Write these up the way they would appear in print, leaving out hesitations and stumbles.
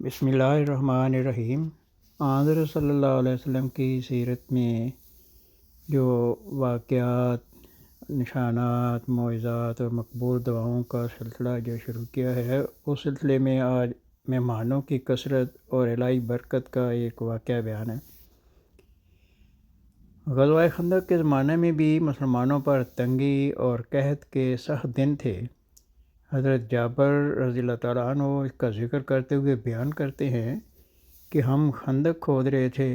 بسم اللہ الرحمن الرحیم۔ حضرت صلی اللہ علیہ وسلم کی سیرت میں جو واقعات، نشانات، معجزات اور مقبول دعاؤں کا سلسلہ جو شروع کیا ہے، اس سلسلے میں آج مہمانوں کی کثرت اور الہی برکت کا ایک واقعہ بیان ہے۔ غزوہ خندق کے زمانے میں بھی مسلمانوں پر تنگی اور قحط کے سخت دن تھے۔ حضرت جابر رضی اللہ تعالیٰ عنہ اس کا ذکر کرتے ہوئے بیان کرتے ہیں کہ ہم خندق کھود رہے تھے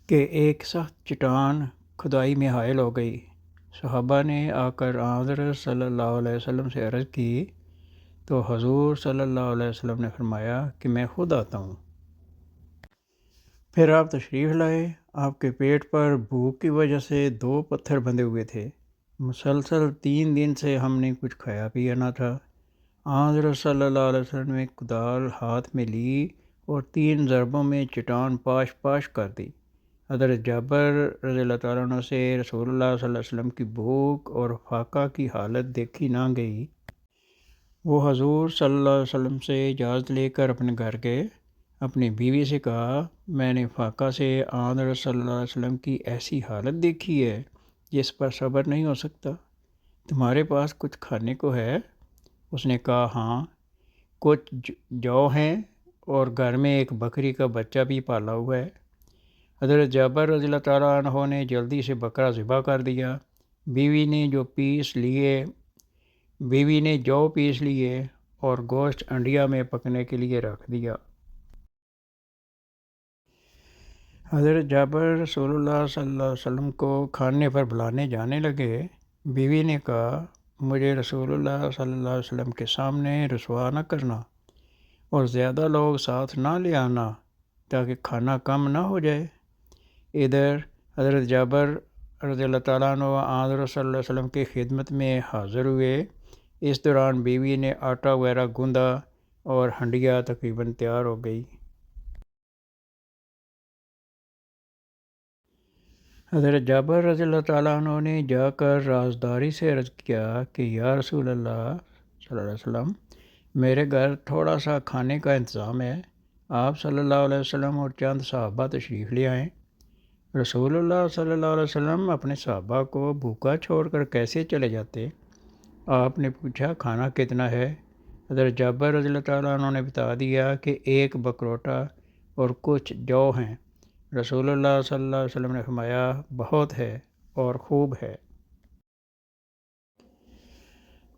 کہ ایک سخت چٹان کھدائی میں حائل ہو گئی۔ صحابہ نے آ کر حضرت صلی اللہ علیہ وسلم سے عرض کی تو حضور صلی اللہ علیہ وسلم نے فرمایا کہ میں خود آتا ہوں۔ پھر آپ تشریف لائے۔ آپ کے پیٹ پر بھوک کی وجہ سے 2 پتھر بندھے ہوئے تھے۔ مسلسل 3 دن سے ہم نے کچھ کھایا پیا نہ تھا۔ حضرت صلی اللہ علیہ وسلم نے کدال ہاتھ میں لی اور 3 ضربوں میں چٹان پاش پاش کر دی۔ حضرت جابر رضی اللہ تعالیٰ عنہ سے رسول اللہ صلی اللہ علیہ وسلم کی بھوک اور فاقہ کی حالت دیکھی نہ گئی۔ وہ حضور صلی اللہ علیہ وسلم سے اجازت لے کر اپنے گھر گئے۔ اپنی بیوی سے کہا، میں نے فاقہ سے حضرت صلی اللہ علیہ وسلم کی ایسی حالت دیکھی ہے جس پر صبر نہیں ہو سکتا۔ تمہارے پاس کچھ کھانے کو ہے؟ اس نے کہا، ہاں، کچھ جو ہیں اور گھر میں ایک بکری کا بچہ بھی پالا ہوا ہے۔ حضرت جابر رضی اللہ تعالیٰ عنہ نے جلدی سے بکرا ذبح کر دیا۔ بیوی نے جو پیس لیے اور گوشت انڈیا میں پکنے کے لیے رکھ دیا۔ حضرت جابر رسول اللہ صلی اللہ علیہ وسلم کو کھانے پر بلانے جانے لگے۔ بیوی نے کہا، مجھے رسول اللہ صلی اللہ علیہ وسلم کے سامنے رسوا نہ کرنا اور زیادہ لوگ ساتھ نہ لے آنا تاکہ کھانا کم نہ ہو جائے۔ ادھر حضرت جابر رضی اللہ تعالیٰ عنہ حضرت صلی اللہ علیہ وسلم کی خدمت میں حاضر ہوئے۔ اس دوران بیوی نے آٹا وغیرہ گوندا اور ہنڈیا تقریباً تیار ہو گئی۔ حضرت جابر رضی اللہ تعالیٰ عنہ نے جا کر رازداری سے عرض کیا کہ یا رسول اللہ صلی اللہ علیہ وسلم، میرے گھر تھوڑا سا کھانے کا انتظام ہے، آپ صلی اللہ علیہ وسلم اور چند صحابہ تشریف لے آئیں۔ رسول اللہ صلی اللہ علیہ وسلم اپنے صحابہ کو بھوکا چھوڑ کر کیسے چلے جاتے؟ آپ نے پوچھا، کھانا کتنا ہے؟ حضرت جابر رضی اللہ تعالیٰ عنہ نے بتا دیا کہ 1 بکروٹا اور کچھ جو ہیں۔ رسول اللہ صلی اللہ علیہ وسلم نے فرمایا، بہت ہے اور خوب ہے۔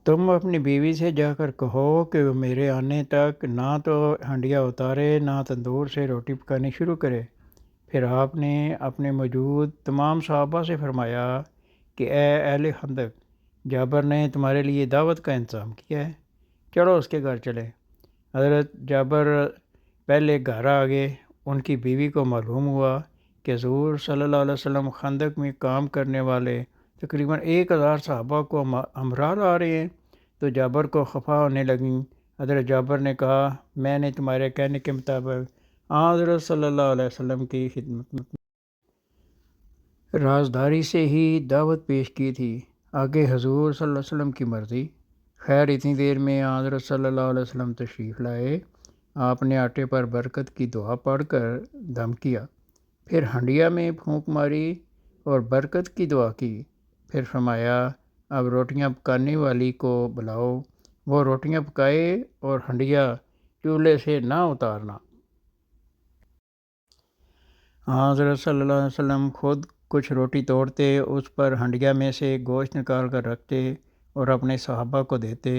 تم اپنی بیوی سے جا کر کہو کہ وہ میرے آنے تک نہ تو ہنڈیا اتارے نہ تندور سے روٹی پکانی شروع کرے۔ پھر آپ نے اپنے موجود تمام صحابہ سے فرمایا کہ اے اہل خندق، جابر نے تمہارے لیے دعوت کا انتظام کیا ہے، چلو اس کے گھر چلیں۔ حضرت جابر پہلے گھر آ گئے۔ ان کی بیوی کو معلوم ہوا کہ حضور صلی اللہ علیہ وسلم خندق میں کام کرنے والے تقریباً 1000 صحابہ کو ہمراہ لا رہے ہیں، تو جابر کو خفا ہونے لگیں۔ حضرت جابر نے کہا، میں نے تمہارے کہنے کے مطابق حضرت صلی اللہ علیہ وسلم کی خدمت میں رازداری سے ہی دعوت پیش کی تھی، آگے حضور صلی اللہ علیہ وسلم کی مرضی۔ خیر اتنی دیر میں حضرت صلی اللہ علیہ وسلم تشریف لائے۔ آپ نے آٹے پر برکت کی دعا پڑھ کر دم کیا، پھر ہنڈیا میں پھونک ماری اور برکت کی دعا کی۔ پھر فرمایا، اب روٹیاں پکانے والی کو بلاؤ۔ وہ روٹیاں پکائے اور ہنڈیا چولہے سے نہ اتارنا۔ حضرت صلی اللہ علیہ وسلم خود کچھ روٹی توڑتے، اس پر ہنڈیا میں سے گوشت نکال کر رکھتے اور اپنے صحابہ کو دیتے،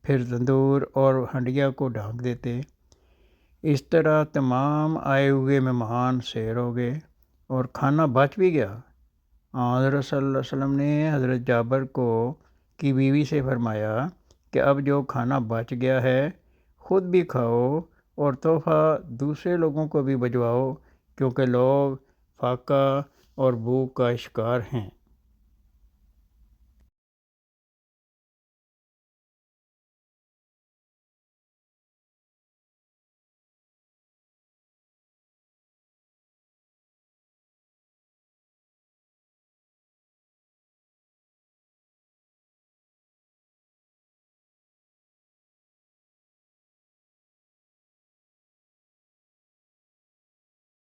پھر تندور اور ہنڈیا کو ڈھانک دیتے۔ اس طرح تمام آئے ہوئے مہمان سیر ہو گئے اور کھانا بچ بھی گیا۔ حضرت صلی اللہ علیہ وسلم نے حضرت جابر کی بیوی سے فرمایا کہ اب جو کھانا بچ گیا ہے خود بھی کھاؤ اور تحفہ دوسرے لوگوں کو بھی بھجواؤ، کیونکہ لوگ فاقہ اور بھوک کا شکار ہیں۔